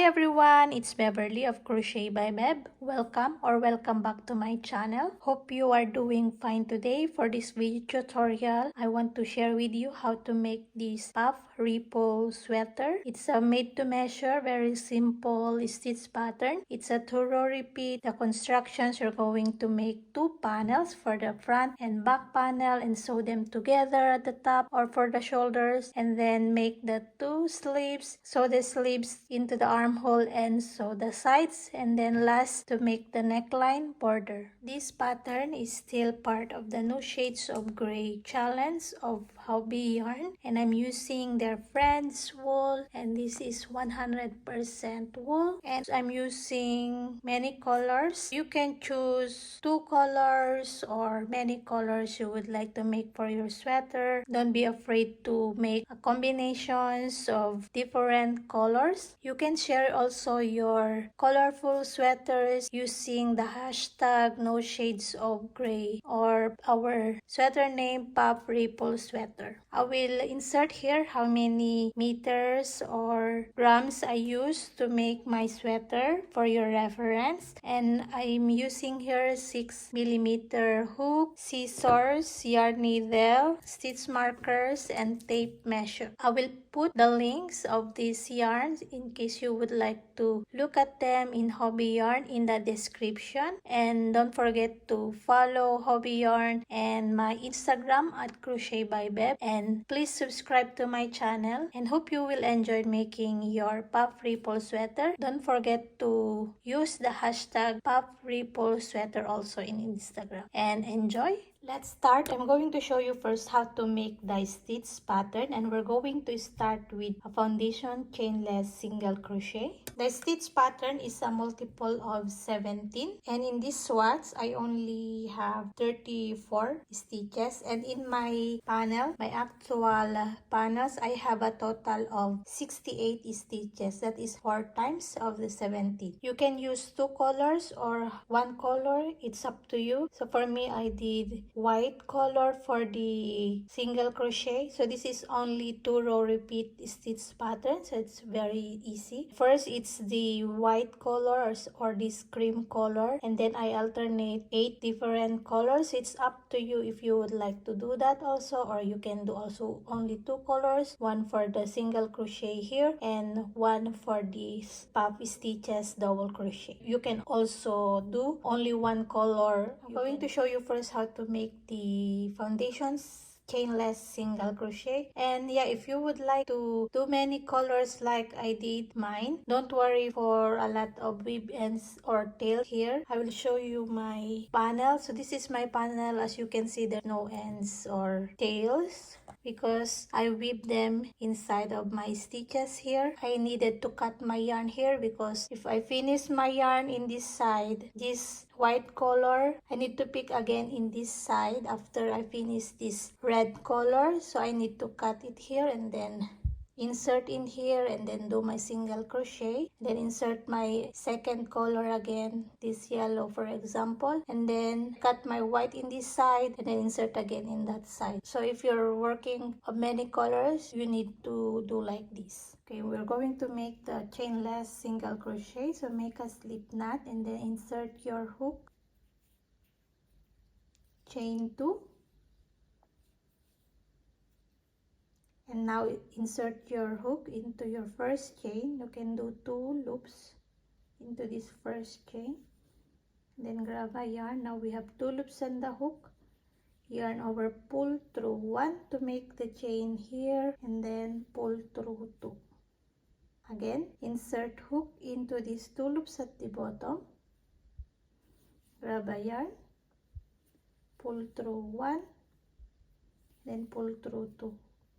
everyone, it's Beverly of Crochet by Beb. Welcome back to my channel. Hope you are doing fine today. For this video tutorial, I want to share with you how to make this puff ripple sweater. It's a made to measure, very simple stitch pattern. It's a thorough repeat. The constructions, you're going to make two panels for the front and back panel and sew them together at the top or for the shoulders, and then make the two sleeves, sew the sleeves into the armhole and sew the sides, and then last to make the neckline border. This pattern is still part of the new shades of gray challenge of Hobbii yarn, and I'm using their friends wool, and this is 100% wool, and I'm using many colors. You can choose two colors or many colors you would like to make for your sweater. Don't be afraid to make combinations of different colors. You can share also your colorful sweaters using the hashtag no shades of gray or our sweater name Puff Ripple Sweater. I will insert here how many meters or grams I use to make my sweater for your reference, and I'm using here 6mm hook, scissors, yarn needle, stitch markers, and tape measure. I will put the links of these yarns in case you would like to look at them in Hobbii Yarn in the description, and don't forget to follow Hobbii Yarn and my Instagram at Crochet by Beb, and please subscribe to my channel, and hope you will enjoy making your puff ripple sweater. Don't forget to use the hashtag puff ripple sweater also in Instagram, and enjoy. Let's start. I'm going to show you first how to make the stitch pattern, and we're going to start with a foundation chainless single crochet. The stitch pattern is a multiple of 17, and in this swatch I only have 34 stitches, and in my panel, my actual panels, I have a total of 68 stitches. That is 4 times of the 17. You can use two colors or one color, it's up to you. So for me, I did white color for the single crochet. So this is only 2 row repeat stitch pattern, so it's very easy. First, it's the white color or this cream color, and then I alternate 8 different colors. It's up to you if you would like to do that also, or you can do also only 2 colors, one for the single crochet here and one for these puff stitches double crochet. You can also do only one color. I'm going to show you first how to make the foundations chainless single crochet, and yeah, if you would like to do many colors like I did mine, don't worry for a lot of weave ends or tail here. I will show you my panel. So this is my panel. As you can see, there's no ends or tails because I weave them inside of my stitches here. I needed to cut my yarn here because if I finish my yarn in this side, this white color, I need to pick again in this side after I finish this red color. So I need to cut it here and then insert in here and then do my single crochet, then insert my second color again, this yellow for example, and then cut my white in this side and then insert again in that side. So if you're working of many colors, you need to do like this. Okay, we're going to make the chainless single crochet. So make a slip knot and then insert your hook, chain 2, and now insert your hook into your first chain. You can do 2 loops into this first chain, then grab a yarn. Now we have 2 loops on the hook, yarn over, pull through 1 to make the chain here, and then pull through 2. Again, insert hook into these 2 loops at the bottom, grab a yarn, pull through 1, then pull through 2.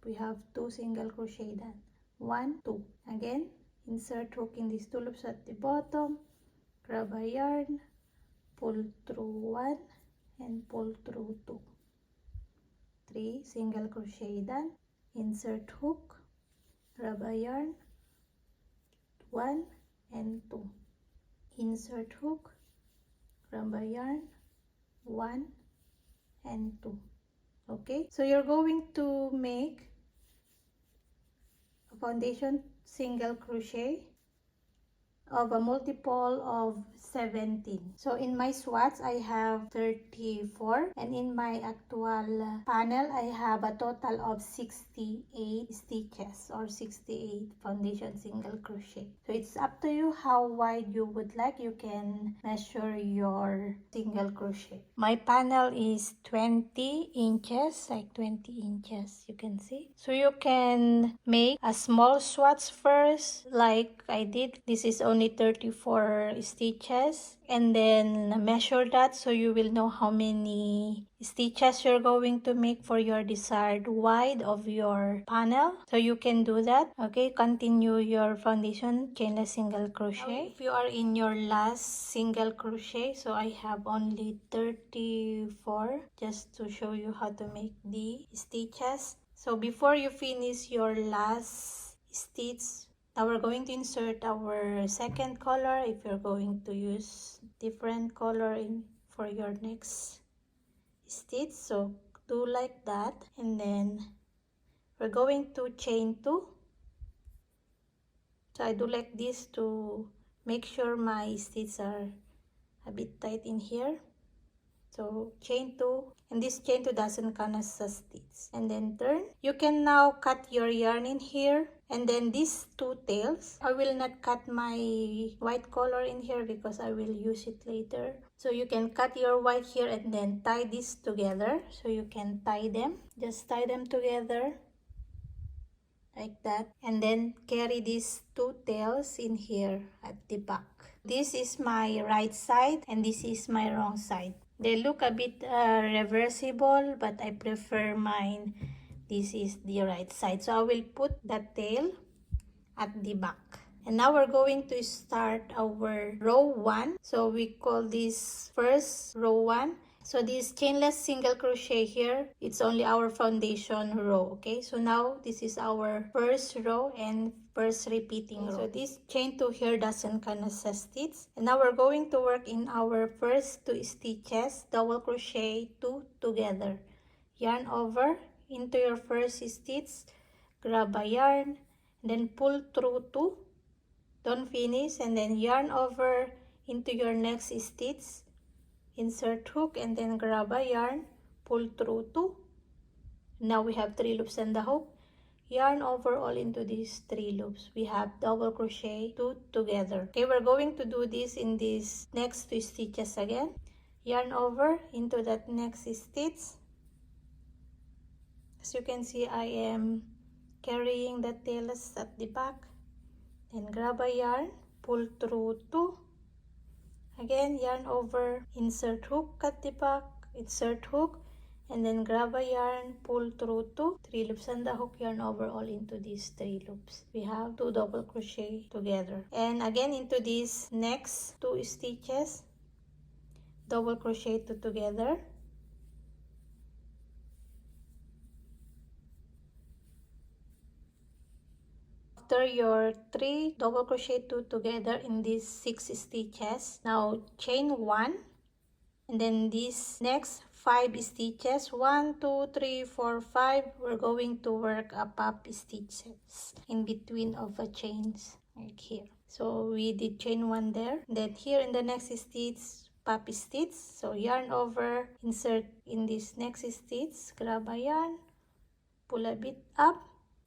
We have 2 single crochet done. 1, 2. Again, insert hook in these 2 loops at the bottom, grab a yarn, pull through 1 and pull through 2. 3 single crochet done. Insert hook, grab a yarn, 1 and 2. Insert hook, grab a yarn, 1 and 2. Okay, so you're going to make a foundation single crochet of a multiple of 17. So in my swatch, I have 34, and in my actual panel, I have a total of 68 stitches or 68 foundation single crochet. So it's up to you how wide you would like. You can measure your single crochet. My panel is 20 inches, like 20 inches, you can see. So you can make a small swatch first, like I did. This is only 34 stitches, and then measure that so you will know how many stitches you're going to make for your desired wide of your panel. So you can do that. Okay, continue your foundation chainless single crochet. Now, if you are in your last single crochet, so I have only 34 just to show you how to make the stitches. So before you finish your last stitch, now we're going to insert our second color. If you're going to use different color for your next stitch, so do like that, and then we're going to chain 2. So I do like this to make sure my stitches are a bit tight in here. So chain 2, and this chain 2 doesn't count as a stitch, and then turn. You can now cut your yarn in here, and then these 2 tails, I will not cut my white color in here because I will use it later. So you can cut your white here and then tie this together. So you can tie them, just tie them together like that, and then carry these 2 tails in here at the back. This is my right side and this is my wrong side. They look a bit reversible, but I prefer mine. This is the right side, so I will put the tail at the back. And now we're going to start our row 1. So we call this first row 1. So this chainless single crochet here, it's only our foundation row. Okay, so now this is our first row and first repeating row. So this chain 2 here doesn't count as a stitch. And now we're going to work in our first 2 stitches, double crochet 2 together. Yarn over into your first stitch, grab a yarn, then pull through 2, don't finish, and then yarn over into your next stitch, insert hook, and then grab a yarn, pull through 2. Now we have 3 loops and the hook. Yarn over all into these 3 loops. We have double crochet 2 together. Okay, we're going to do this in these next 2 stitches again. Yarn over into that next stitch. As you can see, I am carrying the tails at the back. Then grab a yarn, pull through 2. Again, yarn over, insert hook at the back, insert hook, and then grab a yarn, pull through 2, 3 loops and the hook, yarn over all into these 3 loops. We have 2 double crochet together. And again into these next 2 stitches, double crochet 2 together. After your 3 double crochet 2 together in these 6 stitches, now chain 1, and then these next 5 stitches, 1 2 3 4 5, we're going to work a pop stitches in between of the chains like here. So we did chain 1 there, then here in the next stitch, pop stitch. So yarn over, insert in this next stitch, grab a yarn, pull a bit up,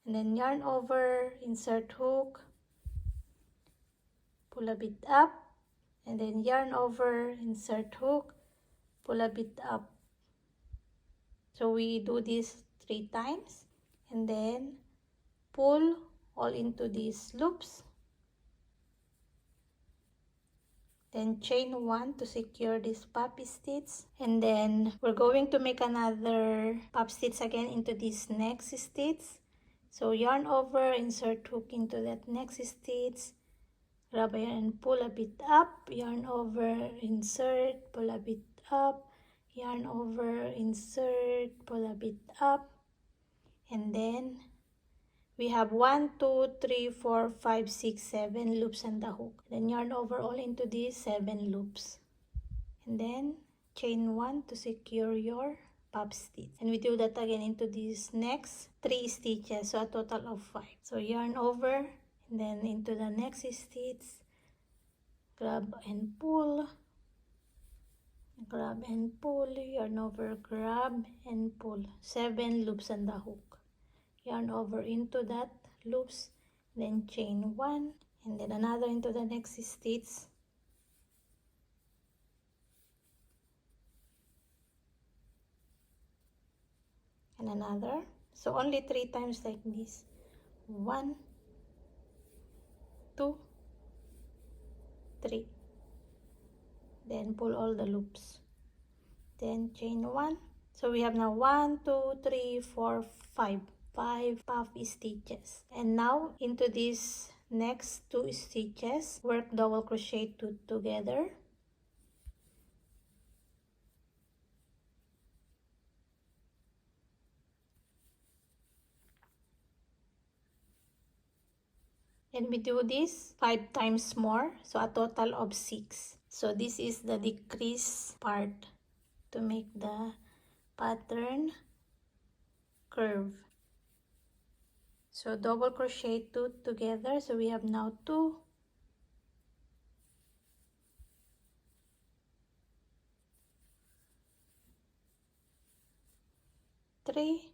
and then yarn over, insert hook, pull a bit up, and then yarn over, insert hook, pull a bit up. So we do this 3 times, and then pull all into these loops, then chain 1 to secure this pop stitch, and then we're going to make another pop stitch again into this next stitch. So yarn over, insert hook into that next stitch, grab a yarn and pull a bit up, yarn over, insert, pull a bit up, yarn over, insert, pull a bit up, and then we have 1 2 3 4 5 6 7 loops and the hook. Then yarn over all into these 7 loops, and then chain 1 to secure your pop stitch, and we do that again into these next 3 stitches, so a total of 5. So yarn over, and then into the next stitch, grab and pull, grab and pull, yarn over, grab and pull. 7 loops on the hook. Yarn over into that loops, then chain 1 and then another into the next stitch, and another. So only 3 times like this. 1, 2, 3. Then pull all the loops. Then chain 1. So we have now 1, 2, 3, 4, 5. 5 puff stitches. And now into these next 2 stitches, work double crochet 2 together. And we do this 5 times more, so a total of 6. So this is the decrease part to make the pattern curve. So double crochet 2 together, so we have now 2, 3,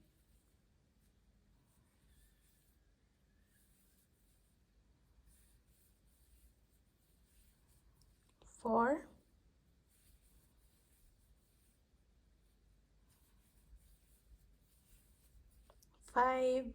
4, 5,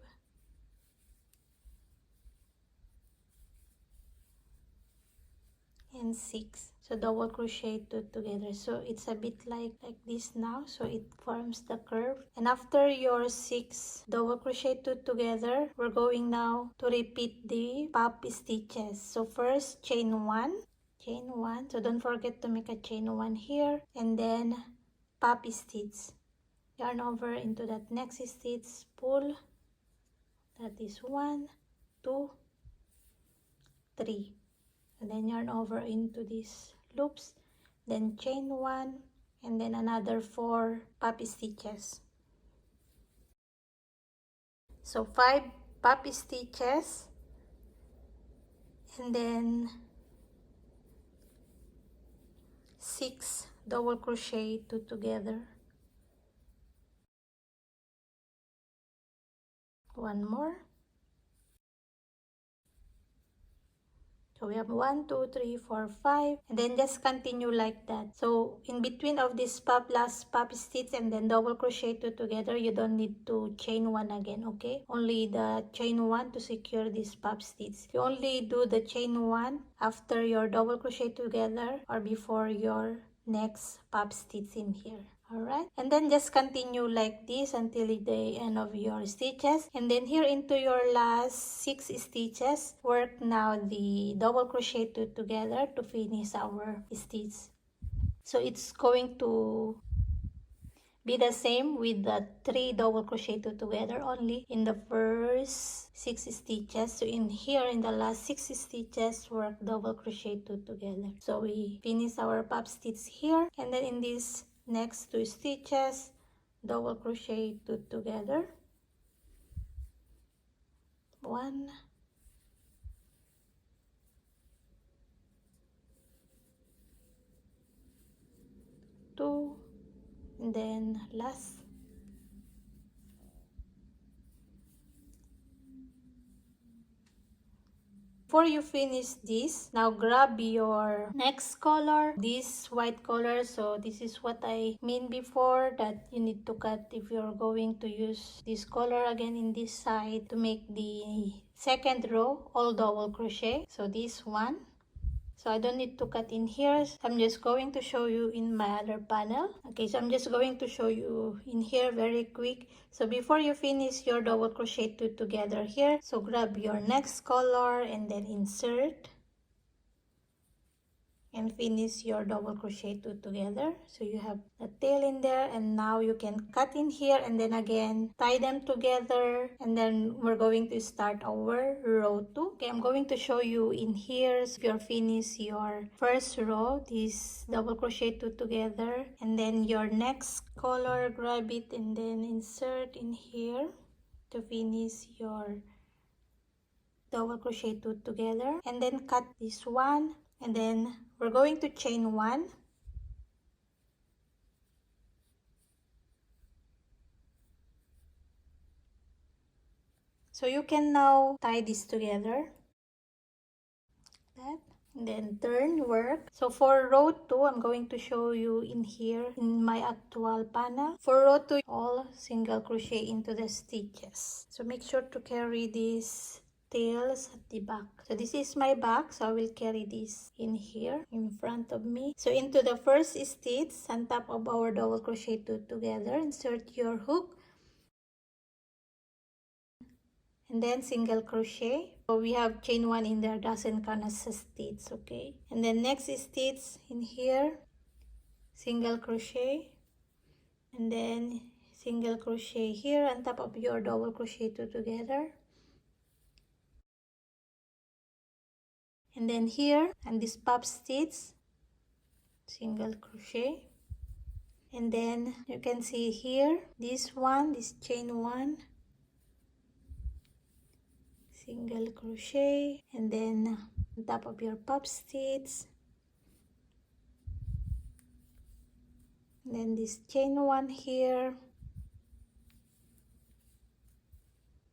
and 6. So double crochet 2 together, so it's a bit like this now, so it forms the curve. And after your 6 double crochet 2 together, we're going now to repeat the pop stitches. So first chain 1, chain 1, so don't forget to make a chain 1 here, and then pop stitch, yarn over into that next stitch, pull, that is 1, 2, 3, and then yarn over into these loops, then chain 1 and then another 4 pop stitches. So 5 pop stitches and then 6 double crochet 2 together, one more. So we have 1, 2, 3, 4, 5, and then just continue like that. So in between of this last pop stitch and then double crochet 2 together, you don't need to chain 1 again, okay? Only the chain 1 to secure this pop stitch. You only do the chain 1 after your double crochet together or before your next pop stitch in here. Alright, and then just continue like this until the end of your stitches, and then here into your last 6 stitches, work now the double crochet 2 together to finish our stitch. So it's going to be the same with the 3 double crochet 2 together only in the first 6 stitches. So in here in the last 6 stitches, work double crochet 2 together. So we finish our pop stitch here, and then in these next 2 stitches, double crochet 2 together, 1, 2, and then last. Before you finish this, now grab your next color, this white color. So this is what I mean before, that you need to cut if you're going to use this color again in this side to make the second row all double crochet. So this one. So I don't need to cut in here. So I'm just going to show you in my other panel. Okay, so I'm just going to show you in here very quick. So before you finish your double crochet 2 together here, so grab your next color and then insert and finish your double crochet 2 together. So you have the tail in there, and now you can cut in here and then again tie them together, and then we're going to start our row 2. Okay, I'm going to show you in here. So if you're finish your first row, this double crochet 2 together, and then your next color, grab it and then insert in here to finish your double crochet 2 together, and then cut this one And then we're going to chain 1. So you can now tie this together. That. And then turn work. So for row 2, I'm going to show you in here in my actual panel. For row 2, all single crochet into the stitches. So make sure to carry these tails at the back. So this is my back, so I will carry this in here in front of me. So into the first stitch on top of our double crochet 2 together, insert your hook and then single crochet. So we have chain 1 in there, doesn't count as a stitch, okay? And then next stitch in here, single crochet, and then single crochet here on top of your double crochet 2 together. And then here and this pop stitch, single crochet. And then you can see here, this one, this chain 1, single crochet, and then on top of your pop stitch, and then this chain 1 here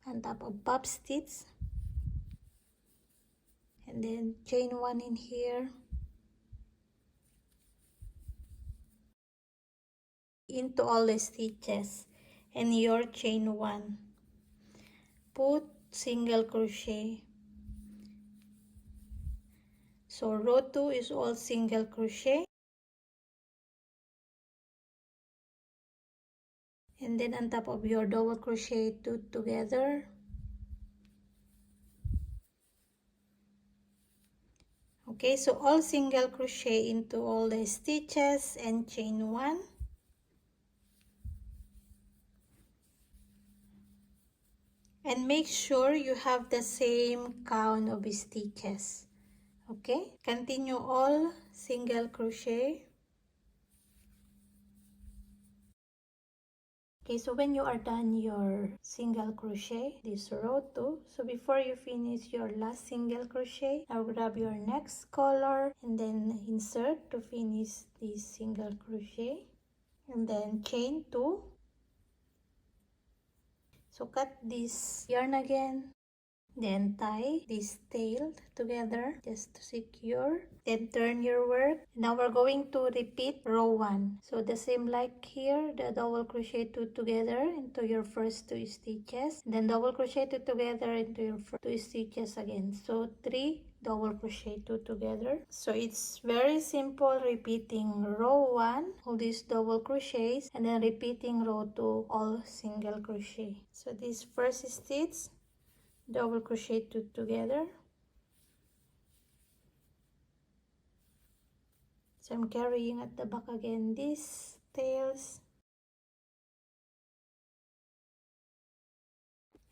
on top of pop stitch, and then chain 1 in here into all the stitches, and your chain 1, put single crochet. So row 2 is all single crochet, and then on top of your double crochet 2 together. Okay, so all single crochet into all the stitches and chain 1. And make sure you have the same count of stitches. Okay, continue all single crochet. Okay, so when you are done your single crochet, this row 2, so before you finish your last single crochet, now grab your next color and then insert to finish this single crochet, and then chain 2. So cut this yarn again, then tie this tail together just to secure, then turn your work. Now we're going to repeat row 1. So the same like here, the double crochet 2 together into your first 2 stitches, then double crochet 2 together into your first 2 stitches again. So 3 double crochet 2 together. So it's very simple, repeating row 1 all these double crochets and then repeating row 2 all single crochet. So this first stitch, double crochet 2 together. So I'm carrying at the back again these tails,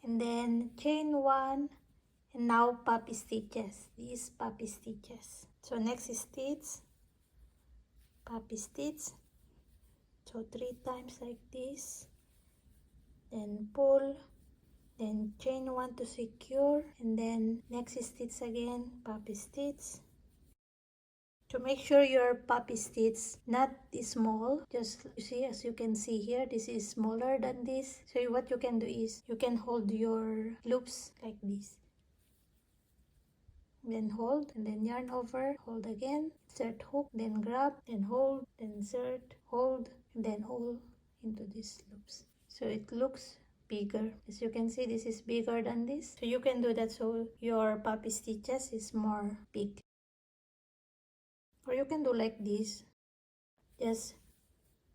and then chain 1, and now puppy stitches, these puppy stitches. So next stitch, puppy stitch, so 3 times like this, then pull, then chain 1 to secure, and then next stitch again, puppy stitch. To make sure your puppy stitch not small, just you see, as you can see here, this is smaller than this. So what you can do is you can hold your loops like this, then hold, and then yarn over, hold again, insert hook, then grab, then hold, then insert, hold, and then hold into these loops. So it looks bigger. As you can see, this is bigger than this. So you can do that so your puppy stitches is more big. Or you can do like this, just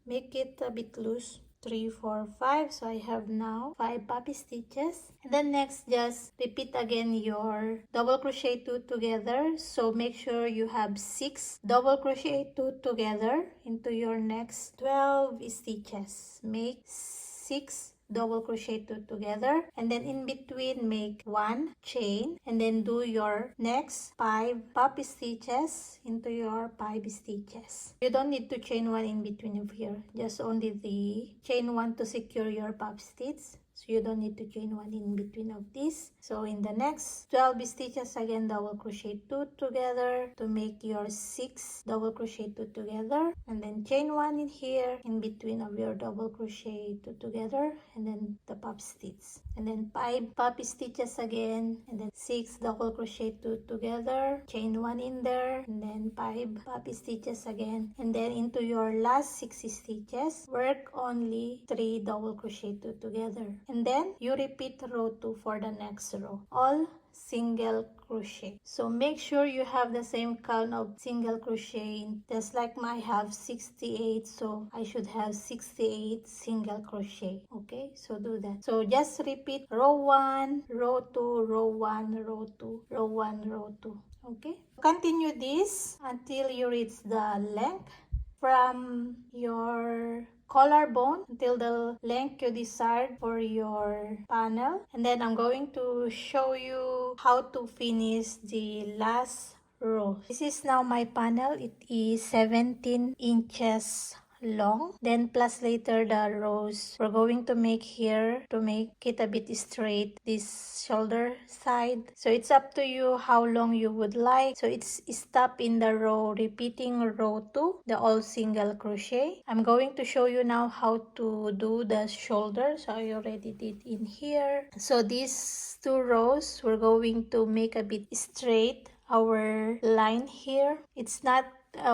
make it a bit loose. 3, 4, 5. So I have now 5 puppy stitches. And then next, just repeat again your double crochet 2 together. So make sure you have 6 double crochet 2 together into your next 12 stitches. Make 6 double crochet 2 together, and then in between make 1 chain, and then do your next 5 puppy stitches into your 5 stitches. You don't need to chain 1 in between of here, just only the chain 1 to secure your puppy stitch. so you don't need to chain one in between of this. So in the next 12 stitches, again double crochet 2 together to make your 6 double crochet 2 together, and then chain one in here in between of your double crochet 2 together, and then the pop stitch, and then 5 pop stitches again, and then 6 double crochet 2 together, chain one in there, and then 5 pop stitches again, and then into your last 6 stitches work only 3 double crochet 2 together, and then you repeat row 2 for the next row, all single crochet. So make sure you have the same count of single crochet. Just like I have 68, so I should have 68 single crochet. Okay, so do that. So just repeat row 1, row 2, row 1, row 2, row 1, row 2. Okay, continue this until you reach the length from your collarbone until the length you desired for your panel, and then I'm going to show you how to finish the last row. This is now my panel. It is 17 inches long, then plus later the rows we're going to make here to make it a bit straight, this shoulder side. So it's up to you how long you would like. So it's stop in the row repeating row 2, the all single crochet. I'm going to show you now how to do the shoulder. So I already did in here. So these 2 rows we're going to make a bit straight our line here. It's not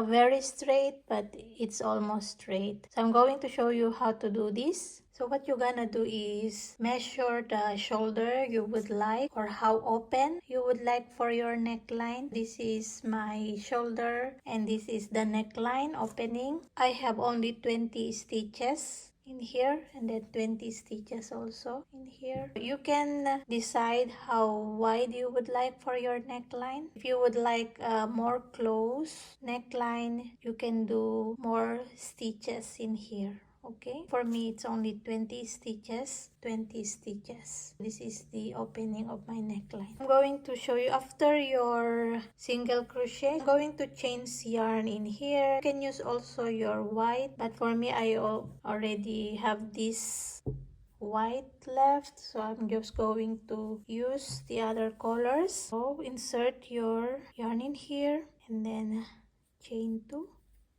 very straight, but it's almost straight. So I'm going to show you how to do this. So what you're gonna do is measure the shoulder you would like, or how open you would like for your neckline. This is my shoulder and this is the neckline opening. I have only 20 stitches in here, and then 20 stitches also in here. You can decide how wide you would like for your neckline. If you would like a more close neckline, you can do more stitches in here. Okay, for me it's only 20 stitches. This is the opening of my neckline. I'm going to show you after your single crochet. I'm going to change yarn in here. You can use also your white, but for me I already have this white left, so I'm just going to use the other colors. So insert your yarn in here and then chain 2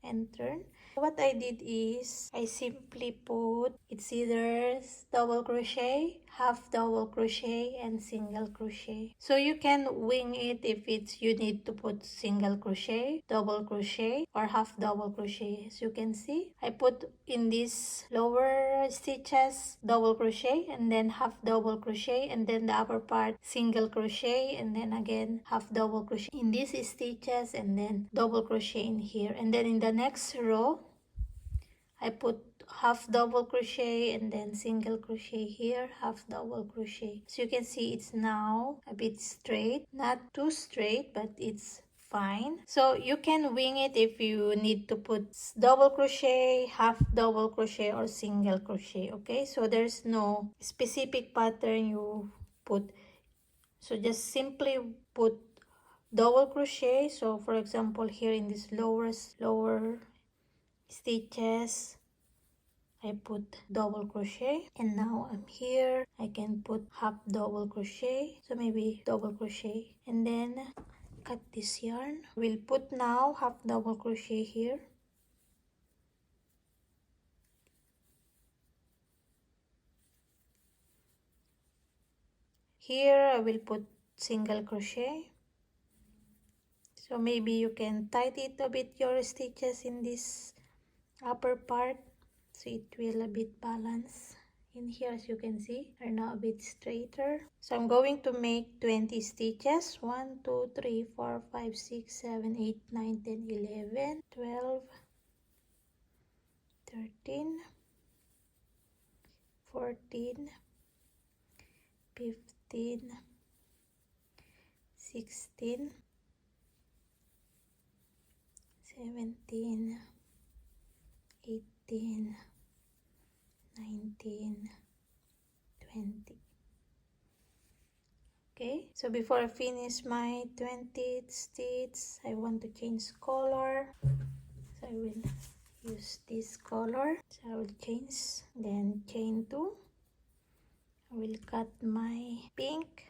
and turn. What I did is I simply put, it's either double crochet, half double crochet, and single crochet. So you can wing it if it's you need to put single crochet, double crochet, or half double crochet. As you can see, I put in these lower stitches double crochet, and then half double crochet, and then the upper part single crochet, and then again half double crochet in these stitches, and then double crochet in here, and then in the next row I put half double crochet and then single crochet here, half double crochet. So you can see it's now a bit straight, not too straight, but it's fine. So you can wing it if you need to put double crochet, half double crochet, or single crochet. Okay, so there's no specific pattern you put. So just simply put double crochet. So for example, here in this lower stitches I put double crochet, and now I'm here I can put half double crochet, so maybe double crochet, and then cut this yarn. We'll put now half double crochet here, I will put single crochet. So maybe you can tighten it a bit, your stitches in this upper part, so it will a bit balance. In here, as you can see, are now a bit straighter. So I'm going to make 20 stitches. 1, 2, 3, 4, 5, 6, 7, 8, 9, 10, 11, 12, 13, 14, 15, 16, 17, 18, 19, 20. Okay, so before I finish my 20th stitch, I want to change color. So I will use this color. So I will change, then chain 2 I will cut my pink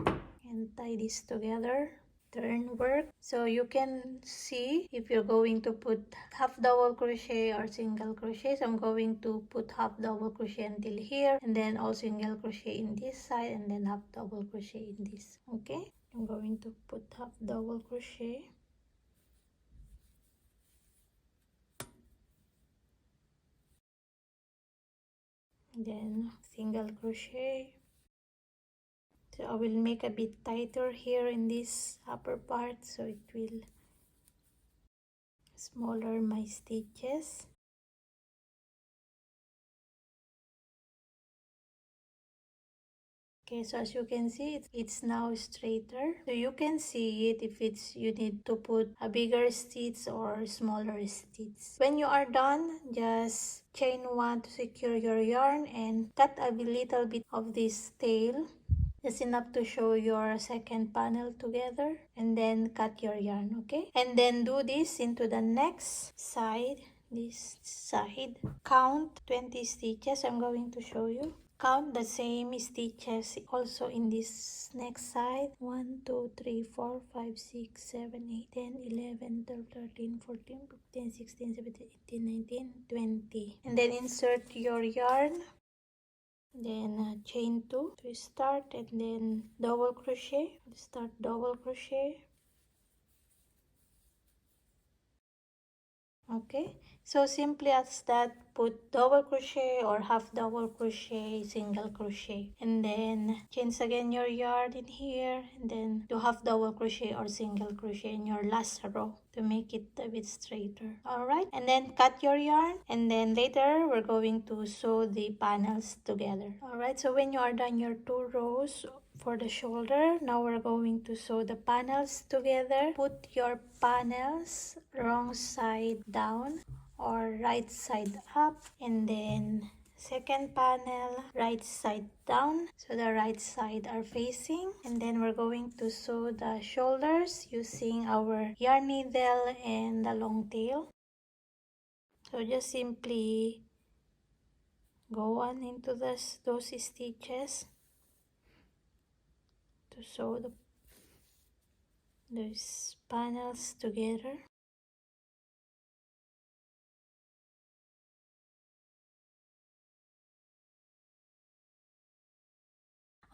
and tie this together. Turn work, so you can see if you're going to put half double crochet or single crochet. So I'm going to put half double crochet until here, and then all single crochet in this side, and then half double crochet in this. Okay, I'm going to put half double crochet, then single crochet. So I will make a bit tighter here in this upper part, so it will smaller my stitches. Okay, so as you can see, it's now straighter. So you can see it if it's you need to put a bigger stitch or smaller stitch. When you are done, just chain one to secure your yarn and cut a little bit of this tail. Just enough to show your second panel together, and then cut your yarn, okay? And then do this into the next side, this side. Count 20 stitches. I'm going to show you. Count the same stitches also in this next side. 1 2 3 4 5 6 7 8 10 11 12 13 14 15 16 17 18 19 20. And then insert your yarn, then chain 2 to start, and then double crochet. Start double crochet. Okay, so simply as that, put double crochet or half double crochet, single crochet, and then change again your yarn in here, and then do half double crochet or single crochet in your last row to make it a bit straighter. All right, and then cut your yarn, and then later we're going to sew the panels together. All right, so when you are done your 2 rows for the shoulder, now we're going to sew the panels together. Put your panels wrong side down or right side up, and then second panel right side down, so the right side are facing. And then we're going to sew the shoulders using our yarn needle and the long tail. So just simply go on into those stitches to sew those panels together.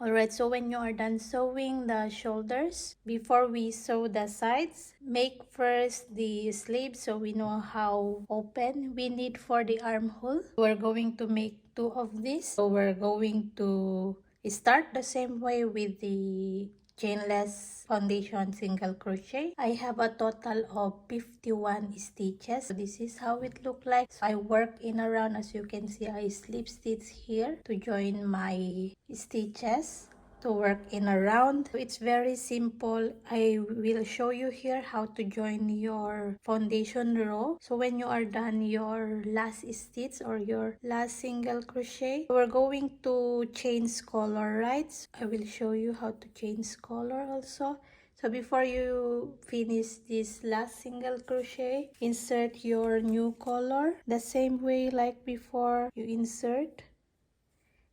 Alright, so when you are done sewing the shoulders, before we sew the sides, make first the sleeve so we know how open we need for the armhole. We're going to make 2 of these. So we're going to start the same way with the chainless foundation single crochet. I have a total of 51 stitches. So this is how it look like. So I work in around, as you can see, I slip stitch here to join my stitches to work in a round. It's very simple. I will show you here how to join your foundation row. So when you are done your last stitch or your last single crochet, we're going to change color, right? So I will show you how to change color also. So before you finish this last single crochet, insert your new color the same way like before you insert.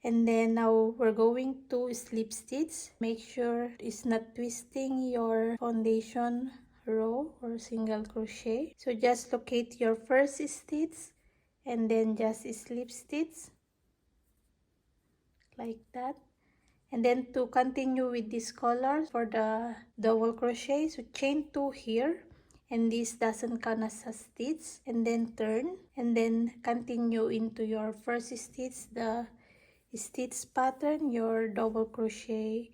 And then now we're going to slip stitch. Make sure it's not twisting your foundation row or single crochet. So just locate your first stitch and then just slip stitch like that. And then to continue with this color for the double crochet, so chain 2 here, and this doesn't count as a stitch, and then turn, and then continue into your first stitch, the stitch pattern, your double crochet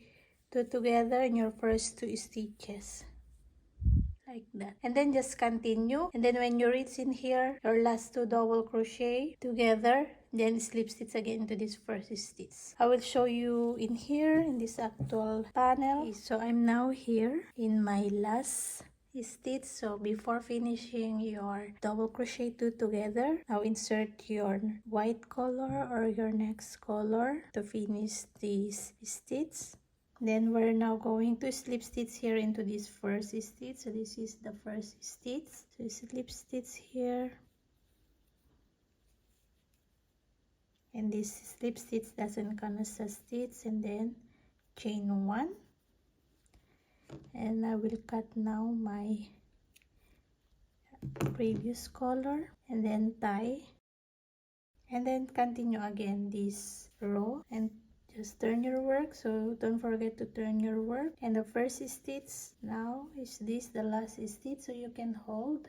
2 together in your first 2 stitches like that, and then just continue. And then when you reach in here your last 2 double crochet together, then slip stitch again into this first stitch. I will show you in here in this actual panel. Okay, so I'm now here in my last stitch. So before finishing your double crochet 2 together, now insert your white color or your next color to finish this stitch. Then we're now going to slip stitch here into this first stitch. So this is the first stitch. So slip stitch here and this slip stitch doesn't count as a stitch, and then chain 1, and I will cut now my previous color and then tie, and then continue again this row and just turn your work. So don't forget to turn your work. And the first stitch now is this, the last stitch, so you can hold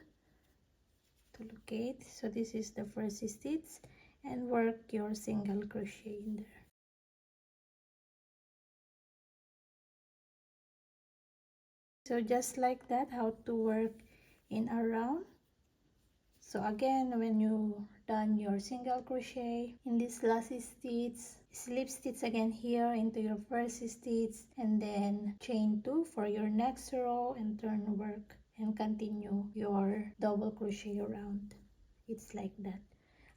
to locate. So this is the first stitch, and work your single crochet in there. So just like that, how to work in a round. So again, when you done your single crochet in this last stitch, slip stitch again here into your first stitch, and then chain 2 for your next row and turn work and continue your double crochet around. It's like that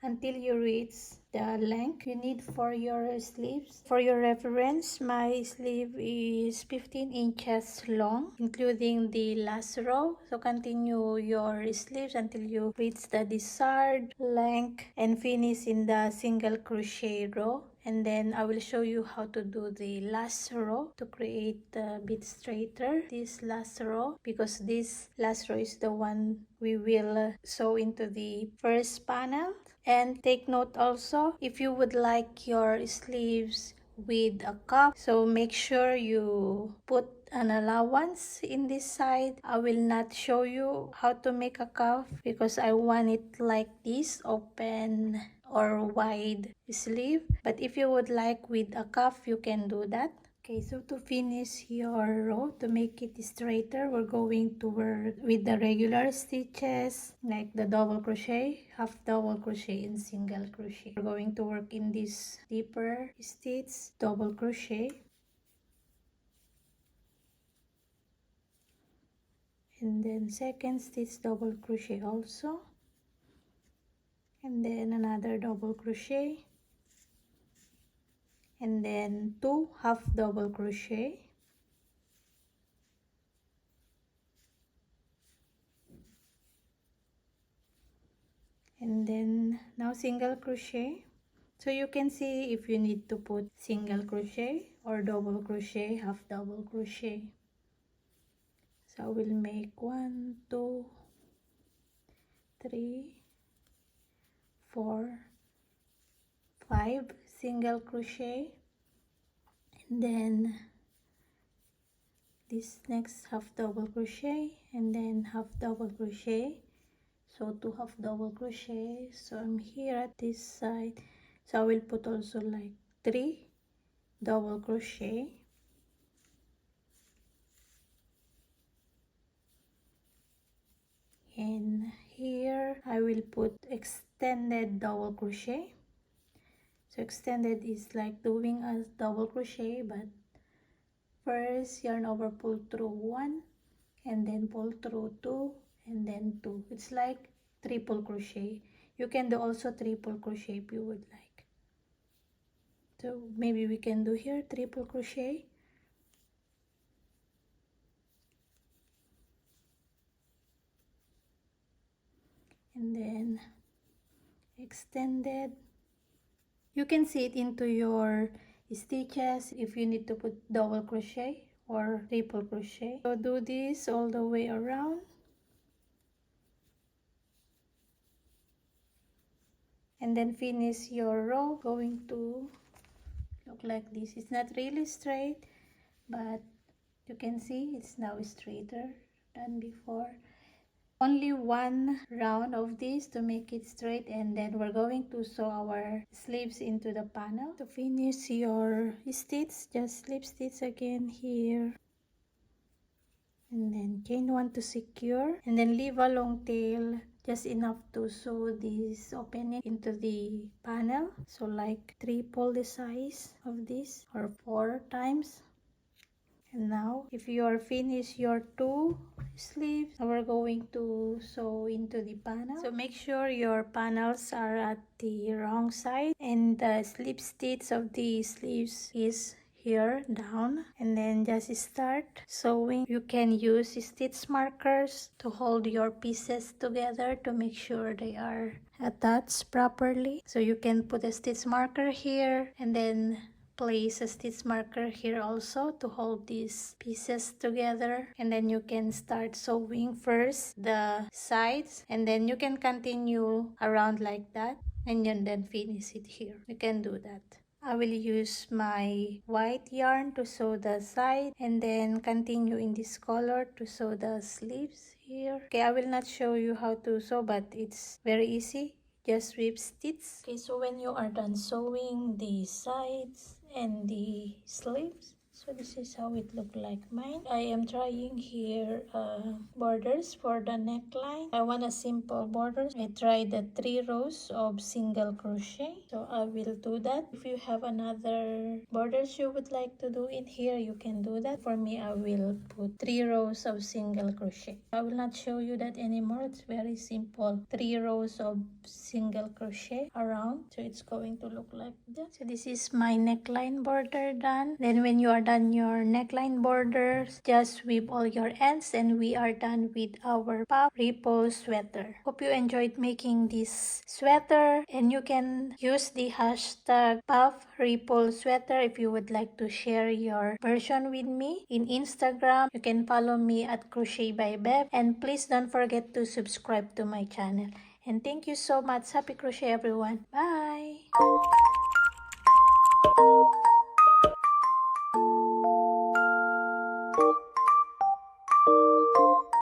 until you reach the length you need for your sleeves. For your reference, my sleeve is 15 inches long, including the last row. So continue your sleeves until you reach the desired length and finish in the single crochet row. And then I will show you how to do the last row to create a bit straighter this last row, because this last row is the one we will sew into the first panel. And take note also, if you would like your sleeves with a cuff, so make sure you put an allowance in this side. I will not show you how to make a cuff because I want it like this, open or wide sleeve. But if you would like with a cuff, you can do that. Okay, so to finish your row, to make it straighter, we're going to work with the regular stitches, like the double crochet, half double crochet, and single crochet. We're going to work in this deeper stitch, double crochet, and then second stitch, double crochet also, and then another double crochet, and then 2 half double crochet, and then now single crochet. So you can see if you need to put single crochet or double crochet, half double crochet. So I will make 1, 2, 3, 4, 5 single crochet, and then this next half double crochet, and then half double crochet. So 2 half double crochet. So I'm here at this side, so I will put also like 3 double crochet, and here I will put extended double crochet. So extended is like doing a double crochet, but first yarn over, pull through 1, and then pull through 2, and then 2. It's like triple crochet. You can do also triple crochet if you would like. So maybe we can do here triple crochet, and then extended. You can see it into your stitches if you need to put double crochet or triple crochet. So do this all the way around, and then finish your row. Going to look like this. It's not really straight, but you can see it's now straighter than before. Only one round of this to make it straight, and then we're going to sew our sleeves into the panel. To finish your stitch, just slip stitch again here, and then chain 1 to secure, and then leave a long tail just enough to sew this opening into the panel. So like triple the size of this or 4 times. And now if you are finished your 2 sleeves, we're going to sew into the panel. So make sure your panels are at the wrong side, and the slip stitch of the sleeves is here down, and then just start sewing. You can use stitch markers to hold your pieces together to make sure they are attached properly. So you can put a stitch marker here and then place a stitch marker here also to hold these pieces together, and then you can start sewing first the sides and then you can continue around like that and then finish it here. You can do that. I will use my white yarn to sew the side and then continue in this color to sew the sleeves here. Okay, I will not show you how to sew, but it's very easy. Just whip stitch. Okay, so when you are done sewing the sides and the sleeves, so this is how it look like mine. I am trying here borders for the neckline. I want a simple borders. I tried the 3 rows of single crochet, so I will do that. If you have another borders you would like to do in here, you can do that. For me, I will put 3 rows of single crochet. I will not show you that anymore. It's very simple. 3 rows of single crochet around, so it's going to look like that. So this is my neckline border done. Then when you are done your neckline borders, just weave all your ends and we are done with our puff ripple sweater. Hope you enjoyed making this sweater, and you can use the hashtag puff ripple sweater if you would like to share your version with me in Instagram. You can follow me at Crochet by Bev, and please don't forget to subscribe to my channel. And thank you so much. Happy crochet everyone. Bye.